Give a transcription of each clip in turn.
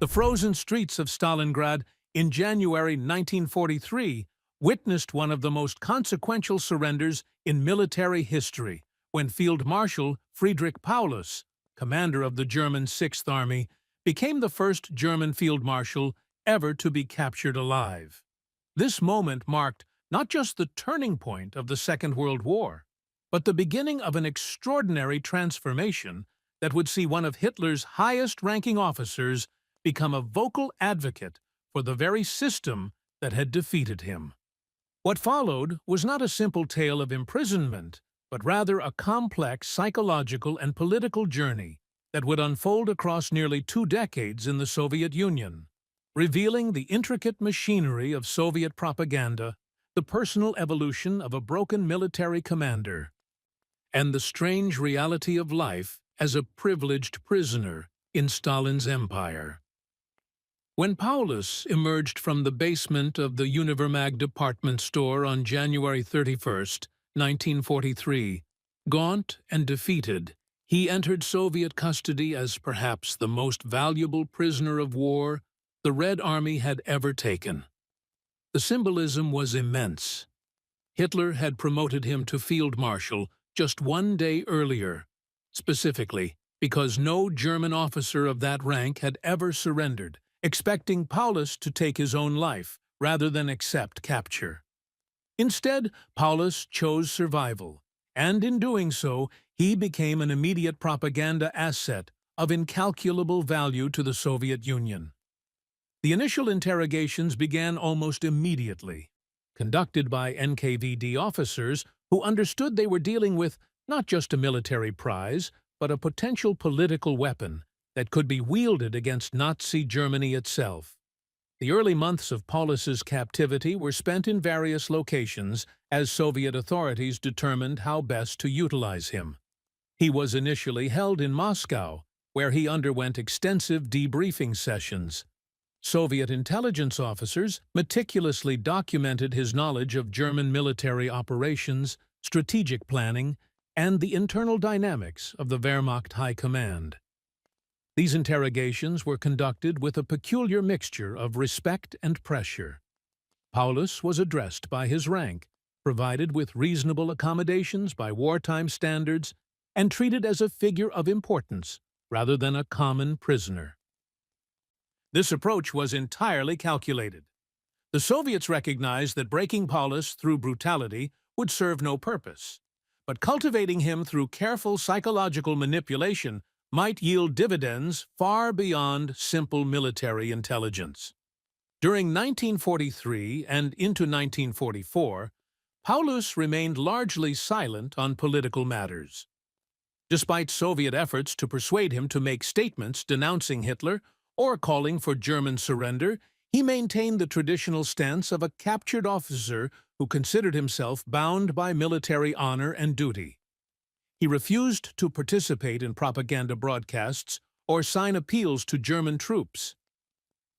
The frozen streets of Stalingrad in January 1943 witnessed one of the most consequential surrenders in military history when Field Marshal Friedrich Paulus, commander of the German Sixth Army, became the first German field marshal ever to be captured alive. This moment marked not just the turning point of the Second World War, but the beginning of an extraordinary transformation that would see one of Hitler's highest-ranking officers become a vocal advocate for the very system that had defeated him. What followed was not a simple tale of imprisonment, but rather a complex psychological and political journey that would unfold across nearly 2 decades in the Soviet Union, revealing the intricate machinery of Soviet propaganda, the personal evolution of a broken military commander, and the strange reality of life as a privileged prisoner in Stalin's empire. When Paulus emerged from the basement of the Univermag department store on January 31, 1943, gaunt and defeated, he entered Soviet custody as perhaps the most valuable prisoner of war the Red Army had ever taken. The symbolism was immense. Hitler had promoted him to field marshal just 1 day earlier, specifically because no German officer of that rank had ever surrendered, expecting Paulus to take his own life rather than accept capture. Instead, Paulus chose survival, and in doing so, he became an immediate propaganda asset of incalculable value to the Soviet Union. The initial interrogations began almost immediately, conducted by NKVD officers who understood they were dealing with not just a military prize, but a potential political weapon that could be wielded against Nazi Germany itself. The early months of Paulus's captivity were spent in various locations as Soviet authorities determined how best to utilize him. He was initially held in Moscow, where he underwent extensive debriefing sessions. Soviet intelligence officers meticulously documented his knowledge of German military operations, strategic planning, and the internal dynamics of the Wehrmacht High Command. These interrogations were conducted with a peculiar mixture of respect and pressure. Paulus was addressed by his rank, provided with reasonable accommodations by wartime standards, and treated as a figure of importance rather than a common prisoner. This approach was entirely calculated. The Soviets recognized that breaking Paulus through brutality would serve no purpose, but cultivating him through careful psychological manipulation might yield dividends far beyond simple military intelligence. During 1943 and into 1944, Paulus remained largely silent on political matters. Despite Soviet efforts to persuade him to make statements denouncing Hitler or calling for German surrender, he maintained the traditional stance of a captured officer who considered himself bound by military honor and duty. He refused to participate in propaganda broadcasts or sign appeals to German troops.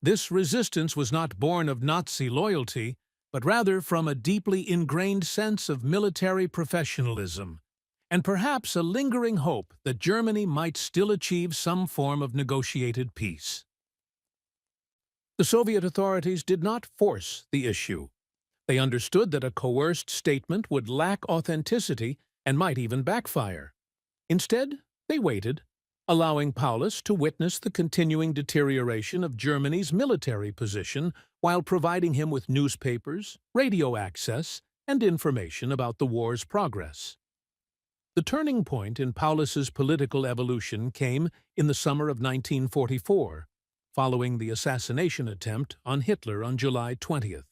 This resistance was not born of Nazi loyalty, but rather from a deeply ingrained sense of military professionalism, and perhaps a lingering hope that Germany might still achieve some form of negotiated peace. The Soviet authorities did not force the issue. They understood that a coerced statement would lack authenticity and might even backfire. Instead, they waited, allowing Paulus to witness the continuing deterioration of Germany's military position while providing him with newspapers, radio access, and information about the war's progress. The turning point in Paulus's political evolution came in the summer of 1944, following the assassination attempt on Hitler on July 20th.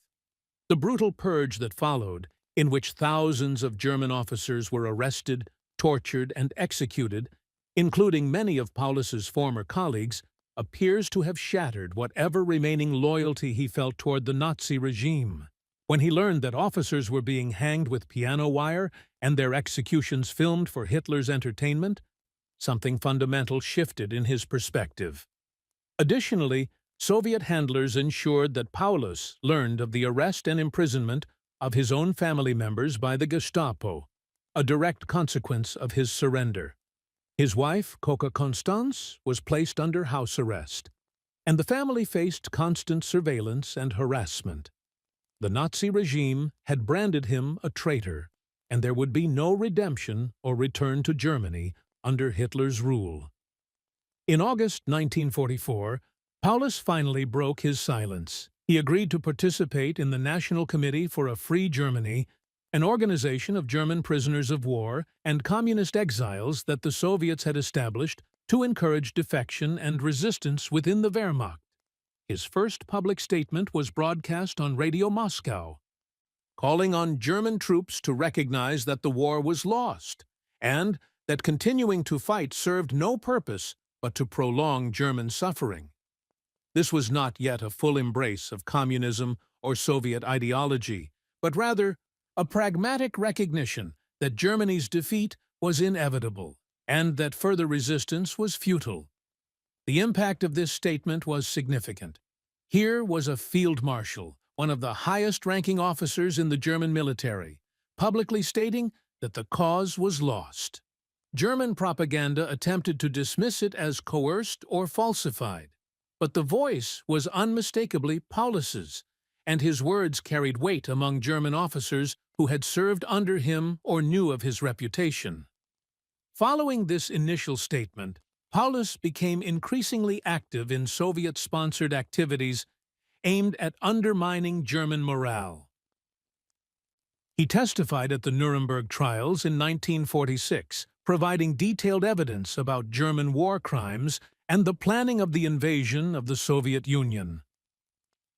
The brutal purge that followed, in which thousands of German officers were arrested, tortured, and executed, including many of Paulus's former colleagues, appears to have shattered whatever remaining loyalty he felt toward the Nazi regime. When he learned that officers were being hanged with piano wire and their executions filmed for Hitler's entertainment, something fundamental shifted in his perspective. Additionally, Soviet handlers ensured that Paulus learned of the arrest and imprisonment of his own family members by the Gestapo, a direct consequence of his surrender. His wife, Coca Constance, was placed under house arrest, and the family faced constant surveillance and harassment. The Nazi regime had branded him a traitor, and there would be no redemption or return to Germany under Hitler's rule. In August 1944, Paulus finally broke his silence. He agreed to participate in the National Committee for a Free Germany, an organization of German prisoners of war and communist exiles that the Soviets had established to encourage defection and resistance within the Wehrmacht. His first public statement was broadcast on Radio Moscow, calling on German troops to recognize that the war was lost and that continuing to fight served no purpose but to prolong German suffering. This was not yet a full embrace of communism or Soviet ideology, but rather a pragmatic recognition that Germany's defeat was inevitable and that further resistance was futile. The impact of this statement was significant. Here was a field marshal, one of the highest-ranking officers in the German military, publicly stating that the cause was lost. German propaganda attempted to dismiss it as coerced or falsified, but the voice was unmistakably Paulus's, and his words carried weight among German officers who had served under him or knew of his reputation. Following this initial statement, Paulus became increasingly active in Soviet-sponsored activities aimed at undermining German morale. He testified at the Nuremberg trials in 1946, providing detailed evidence about German war crimes and the planning of the invasion of the Soviet Union.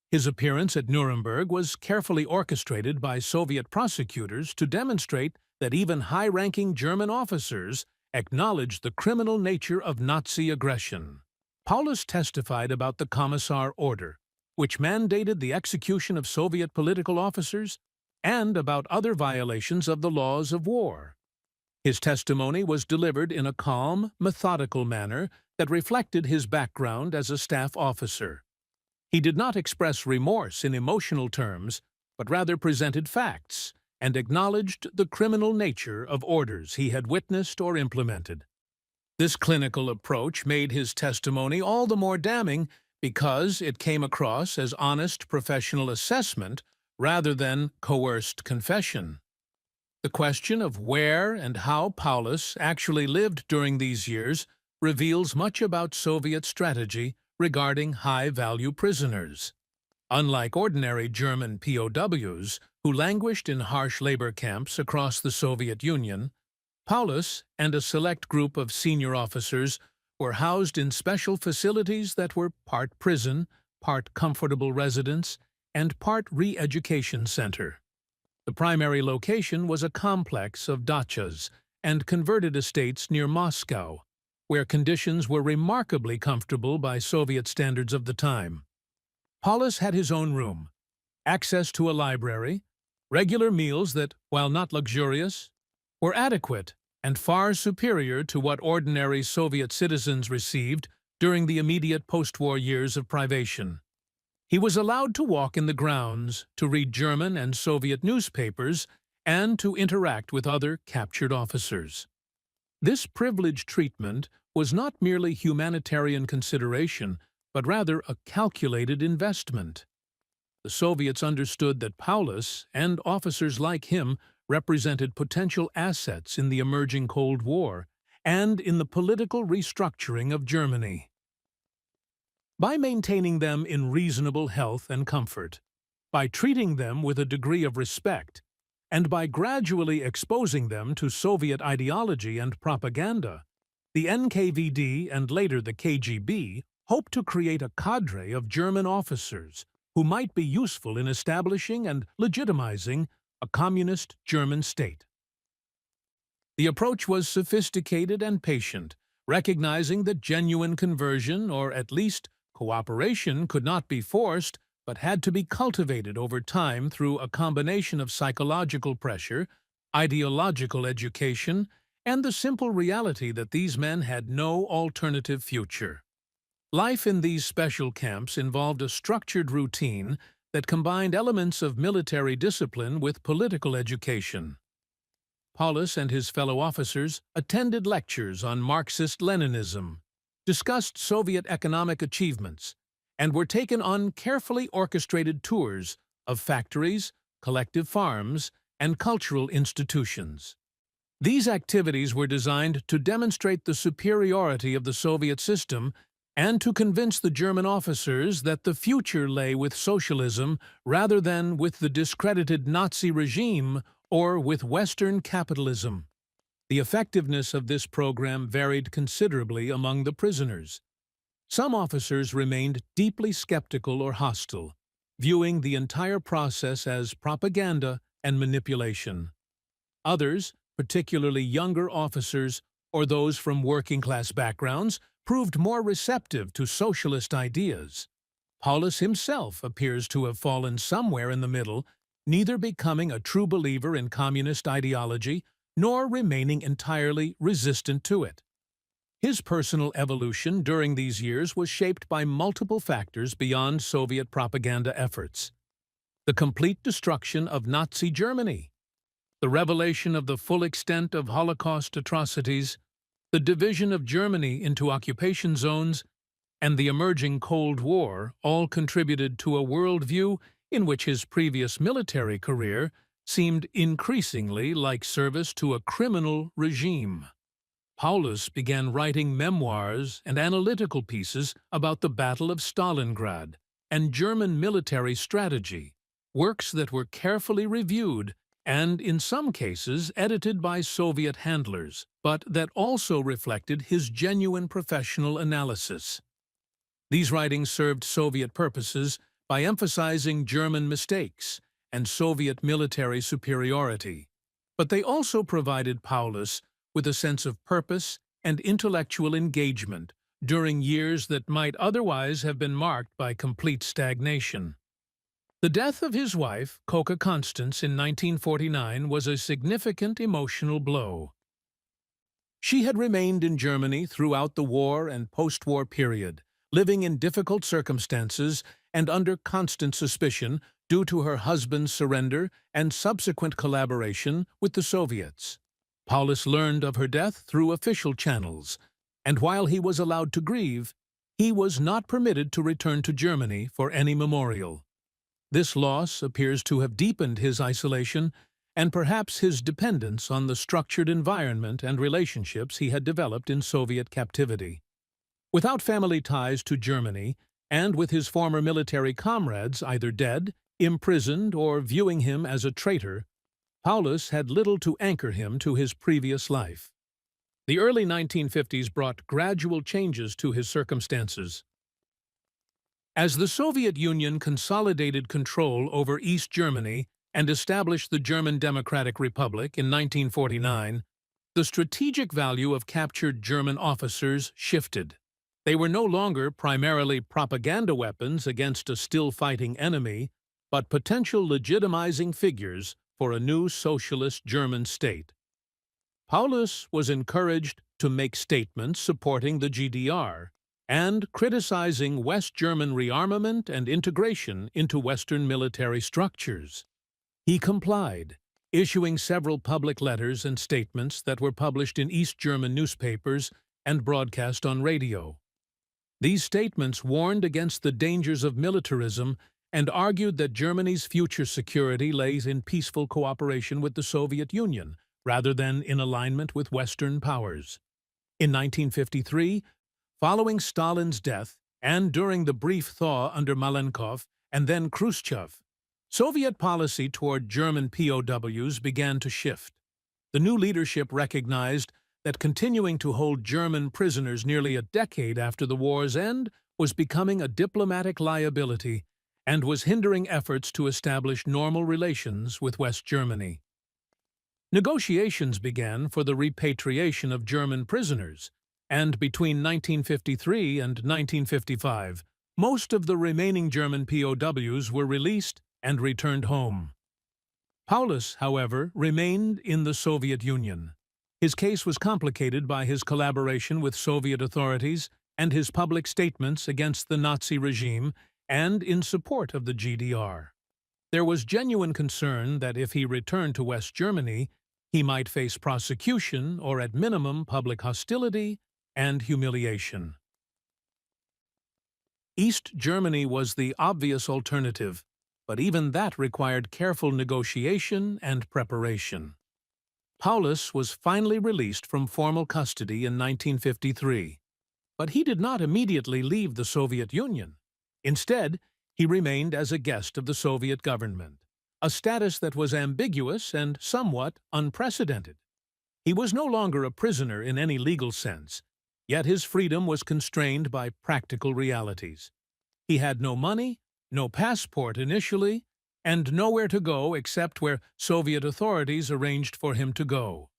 His appearance at Nuremberg was carefully orchestrated by Soviet prosecutors to demonstrate that even high-ranking German officers acknowledged the criminal nature of Nazi aggression. Paulus testified about the Commissar Order, which mandated the execution of Soviet political officers, and about other violations of the laws of war. His testimony was delivered in a calm, methodical manner that reflected his background as a staff officer. He did not express remorse in emotional terms, but rather presented facts and acknowledged the criminal nature of orders he had witnessed or implemented. This clinical approach made his testimony all the more damning because it came across as honest professional assessment rather than coerced confession. The question of where and how Paulus actually lived during these years reveals much about Soviet strategy regarding high-value prisoners. Unlike ordinary German POWs, who languished in harsh labor camps across the Soviet Union, Paulus and a select group of senior officers were housed in special facilities that were part prison, part comfortable residence, and part re-education center. The primary location was a complex of dachas and converted estates near Moscow, where conditions were remarkably comfortable by Soviet standards of the time. Paulus had his own room, access to a library, regular meals that, while not luxurious, were adequate and far superior to what ordinary Soviet citizens received during the immediate post-war years of privation. He was allowed to walk in the grounds, to read German and Soviet newspapers, and to interact with other captured officers. This privileged treatment was not merely humanitarian consideration, but rather a calculated investment. The Soviets understood that Paulus and officers like him represented potential assets in the emerging Cold War and in the political restructuring of Germany. By maintaining them in reasonable health and comfort, by treating them with a degree of respect, and by gradually exposing them to Soviet ideology and propaganda, the NKVD and later the KGB hoped to create a cadre of German officers who might be useful in establishing and legitimizing a communist German state. The approach was sophisticated and patient, recognizing that genuine conversion, or at least cooperation, could not be forced, but had to be cultivated over time through a combination of psychological pressure, ideological education, and the simple reality that these men had no alternative future. Life in these special camps involved a structured routine that combined elements of military discipline with political education. Paulus and his fellow officers attended lectures on Marxist-Leninism, discussed Soviet economic achievements, and were taken on carefully orchestrated tours of factories, collective farms, and cultural institutions. These activities were designed to demonstrate the superiority of the Soviet system and to convince the German officers that the future lay with socialism rather than with the discredited Nazi regime or with Western capitalism. The effectiveness of this program varied considerably among the prisoners. Some officers remained deeply skeptical or hostile, viewing the entire process as propaganda and manipulation. Others, particularly younger officers or those from working-class backgrounds, proved more receptive to socialist ideas. Paulus himself appears to have fallen somewhere in the middle, neither becoming a true believer in communist ideology nor remaining entirely resistant to it. His personal evolution during these years was shaped by multiple factors beyond Soviet propaganda efforts. The complete destruction of Nazi Germany, the revelation of the full extent of Holocaust atrocities, the division of Germany into occupation zones, and the emerging Cold War all contributed to a worldview in which his previous military career seemed increasingly like service to a criminal regime. Paulus began writing memoirs and analytical pieces about the Battle of Stalingrad and German military strategy, works that were carefully reviewed and, in some cases, edited by Soviet handlers, but that also reflected his genuine professional analysis. These writings served Soviet purposes by emphasizing German mistakes and Soviet military superiority, but they also provided Paulus with a sense of purpose and intellectual engagement during years that might otherwise have been marked by complete stagnation. The death of his wife, Coca Constance, in 1949 was a significant emotional blow. She had remained in Germany throughout the war and post-war period, living in difficult circumstances and under constant suspicion due to her husband's surrender and subsequent collaboration with the Soviets. Paulus learned of her death through official channels, and while he was allowed to grieve, he was not permitted to return to Germany for any memorial. This loss appears to have deepened his isolation and perhaps his dependence on the structured environment and relationships he had developed in Soviet captivity. Without family ties to Germany, and with his former military comrades either dead, imprisoned, or viewing him as a traitor, Paulus had little to anchor him to his previous life. The early 1950s brought gradual changes to his circumstances. As the Soviet Union consolidated control over East Germany and established the German Democratic Republic in 1949, the strategic value of captured German officers shifted. They were no longer primarily propaganda weapons against a still-fighting enemy, but potential legitimizing figures for a new socialist German state. Paulus was encouraged to make statements supporting the GDR and criticizing West German rearmament and integration into Western military structures. He complied, issuing several public letters and statements that were published in East German newspapers and broadcast on radio. These statements warned against the dangers of militarism and argued that Germany's future security lays in peaceful cooperation with the Soviet Union, rather than in alignment with Western powers. In 1953, following Stalin's death and during the brief thaw under Malenkov and then Khrushchev, Soviet policy toward German POWs began to shift. The new leadership recognized that continuing to hold German prisoners nearly a decade after the war's end was becoming a diplomatic liability and was hindering efforts to establish normal relations with West Germany. Negotiations began for the repatriation of German prisoners, and between 1953 and 1955, most of the remaining German POWs were released and returned home. Paulus, however, remained in the Soviet Union. His case was complicated by his collaboration with Soviet authorities and his public statements against the Nazi regime and in support of the GDR. There was genuine concern that if he returned to West Germany, he might face prosecution or, at minimum, public hostility and humiliation. East Germany was the obvious alternative, but even that required careful negotiation and preparation. Paulus was finally released from formal custody in 1953, but he did not immediately leave the Soviet Union. Instead, he remained as a guest of the Soviet government, a status that was ambiguous and somewhat unprecedented. He was no longer a prisoner in any legal sense, yet his freedom was constrained by practical realities. He had no money, no passport initially, and nowhere to go except where Soviet authorities arranged for him to go.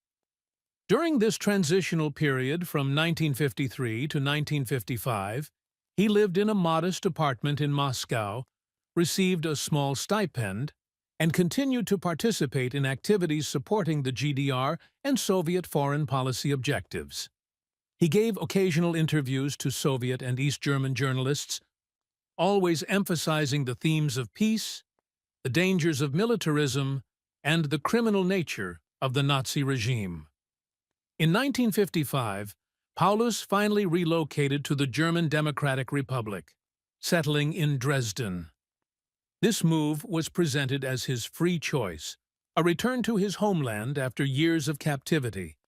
During this transitional period from 1953 to 1955, he lived in a modest apartment in Moscow, received a small stipend, and continued to participate in activities supporting the GDR and Soviet foreign policy objectives. He gave occasional interviews to Soviet and East German journalists, always emphasizing the themes of peace, the dangers of militarism, and the criminal nature of the Nazi regime. In 1955, Paulus finally relocated to the German Democratic Republic, settling in Dresden. This move was presented as his free choice, a return to his homeland after years of captivity.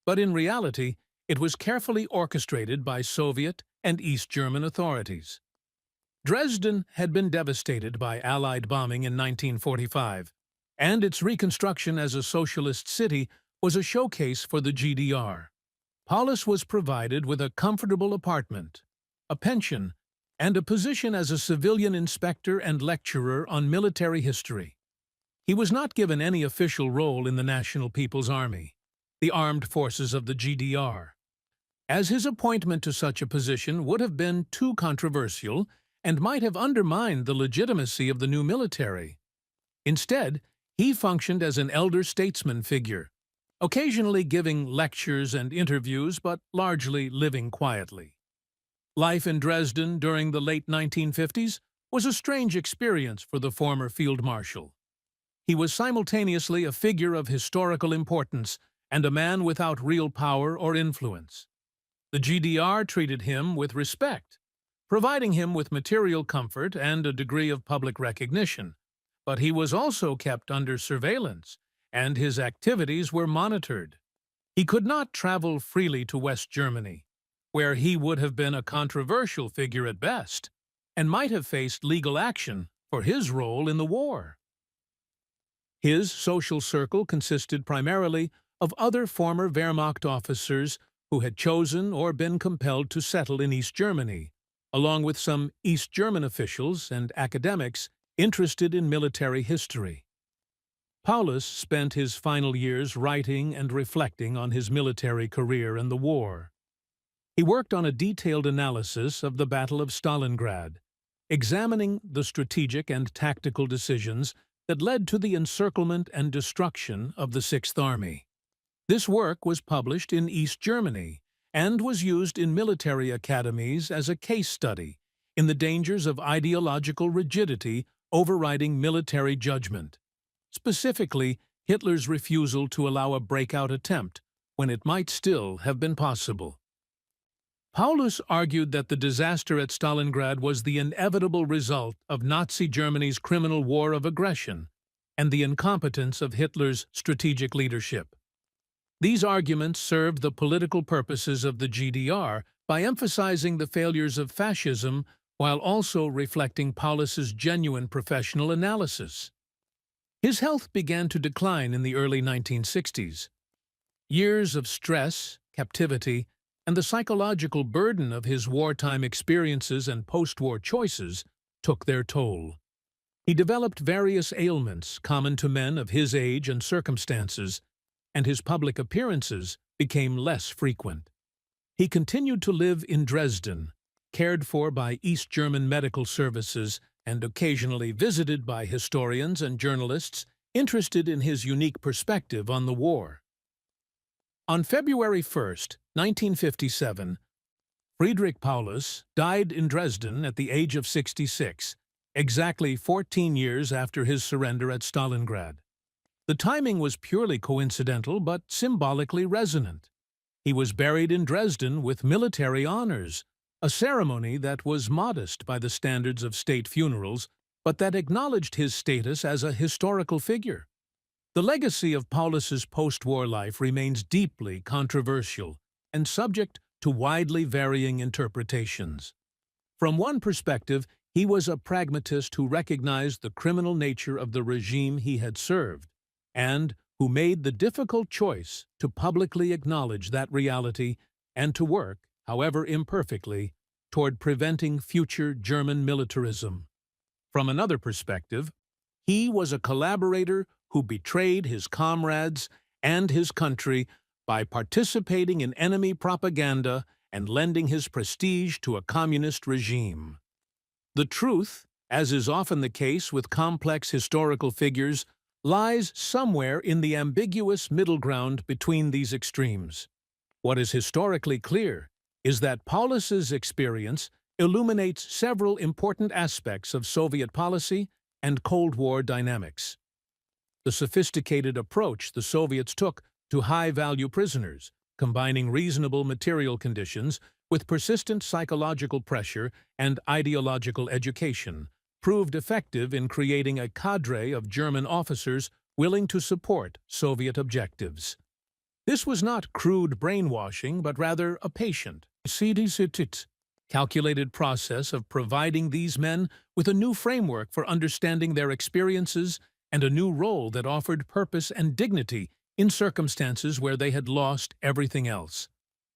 But in reality, it was carefully orchestrated by Soviet and East German authorities. Dresden had been devastated by Allied bombing in 1945, and its reconstruction as a socialist city was a showcase for the GDR. Paulus was provided with a comfortable apartment, a pension, and a position as a civilian inspector and lecturer on military history. He was not given any official role in the National People's Army, the armed forces of the GDR, as his appointment to such a position would have been too controversial and might have undermined the legitimacy of the new military. Instead, he functioned as an elder statesman figure, occasionally giving lectures and interviews but largely living quietly. Life in Dresden during the late 1950s was a strange experience for the former field marshal. He was simultaneously a figure of historical importance and a man without real power or influence. The GDR treated him with respect, providing him with material comfort and a degree of public recognition, but he was also kept under surveillance, and his activities were monitored. He could not travel freely to West Germany, where he would have been a controversial figure at best, and might have faced legal action for his role in the war. His social circle consisted primarily of other former Wehrmacht officers who had chosen or been compelled to settle in East Germany, along with some East German officials and academics interested in military history. Paulus spent his final years writing and reflecting on his military career and the war. He worked on a detailed analysis of the Battle of Stalingrad, examining the strategic and tactical decisions that led to the encirclement and destruction of the Sixth Army. This work was published in East Germany and was used in military academies as a case study in the dangers of ideological rigidity overriding military judgment, specifically Hitler's refusal to allow a breakout attempt when it might still have been possible. Paulus argued that the disaster at Stalingrad was the inevitable result of Nazi Germany's criminal war of aggression and the incompetence of Hitler's strategic leadership. These arguments served the political purposes of the GDR by emphasizing the failures of fascism while also reflecting Paulus's genuine professional analysis. His health began to decline in the early 1960s. Years of stress, captivity, and the psychological burden of his wartime experiences and post-war choices took their toll. He developed various ailments common to men of his age and circumstances, and his public appearances became less frequent. He continued to live in Dresden, cared for by East German medical services and occasionally visited by historians and journalists interested in his unique perspective on the war. On February 1, 1957, Friedrich Paulus died in Dresden at the age of 66, exactly 14 years after his surrender at Stalingrad. The timing was purely coincidental but symbolically resonant. He was buried in Dresden with military honors, a ceremony that was modest by the standards of state funerals, but that acknowledged his status as a historical figure. The legacy of Paulus's post-war life remains deeply controversial and subject to widely varying interpretations. From one perspective, he was a pragmatist who recognized the criminal nature of the regime he had served, and who made the difficult choice to publicly acknowledge that reality and to work, however imperfectly, toward preventing future German militarism. From another perspective, he was a collaborator who betrayed his comrades and his country by participating in enemy propaganda and lending his prestige to a communist regime. The truth, as is often the case with complex historical figures, lies somewhere in the ambiguous middle ground between these extremes. What is historically clear is that Paulus's experience illuminates several important aspects of Soviet policy and Cold War dynamics. The sophisticated approach the Soviets took to high-value prisoners, combining reasonable material conditions with persistent psychological pressure and ideological education, proved effective in creating a cadre of German officers willing to support Soviet objectives. This was not crude brainwashing, but rather a patient, calculated process of providing these men with a new framework for understanding their experiences and a new role that offered purpose and dignity in circumstances where they had lost everything else.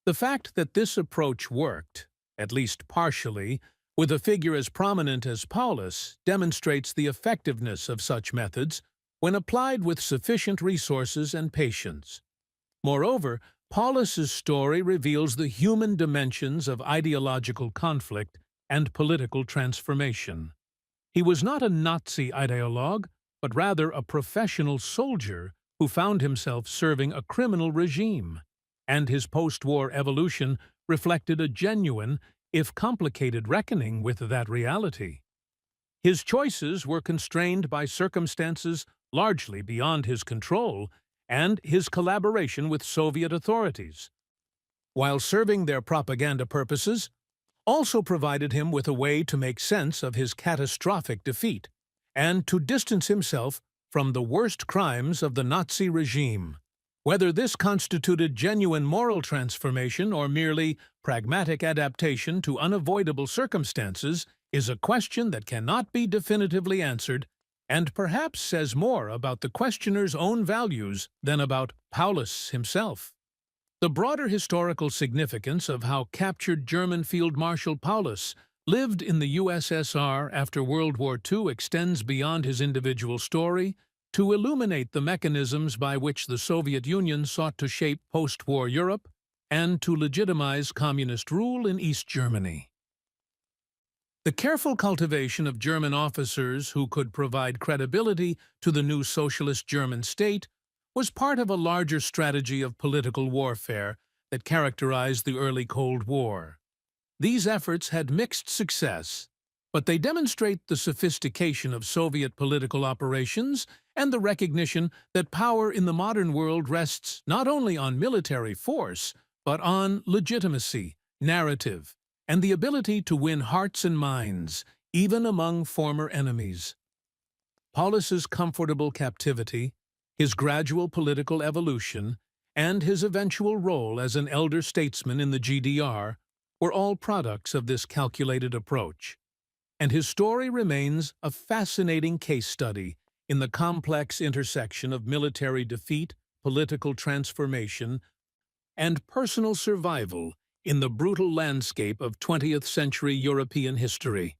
The fact that this approach worked, at least partially, with a figure as prominent as Paulus demonstrates the effectiveness of such methods when applied with sufficient resources and patience. Moreover, Paulus's story reveals the human dimensions of ideological conflict and political transformation. He was not a Nazi ideologue, but rather a professional soldier who found himself serving a criminal regime, and his post-war evolution reflected a genuine, if complicated, reckoning with that reality. His choices were constrained by circumstances largely beyond his control and his collaboration with Soviet authorities, while serving their propaganda purposes, also provided him with a way to make sense of his catastrophic defeat and to distance himself from the worst crimes of the Nazi regime. Whether this constituted genuine moral transformation or merely pragmatic adaptation to unavoidable circumstances is a question that cannot be definitively answered and perhaps says more about the questioner's own values than about Paulus himself. The broader historical significance of how captured German Field Marshal Paulus lived in the USSR after World War II extends beyond his individual story to illuminate the mechanisms by which the Soviet Union sought to shape post-war Europe and to legitimize communist rule in East Germany. The careful cultivation of German officers who could provide credibility to the new socialist German state was part of a larger strategy of political warfare that characterized the early Cold War. These efforts had mixed success, but they demonstrate the sophistication of Soviet political operations and the recognition that power in the modern world rests not only on military force, but on legitimacy, narrative, and the ability to win hearts and minds, even among former enemies. Paulus's comfortable captivity, his gradual political evolution, and his eventual role as an elder statesman in the GDR were all products of this calculated approach, and his story remains a fascinating case study in the complex intersection of military defeat, political transformation, and personal survival in the brutal landscape of 20th-century European history.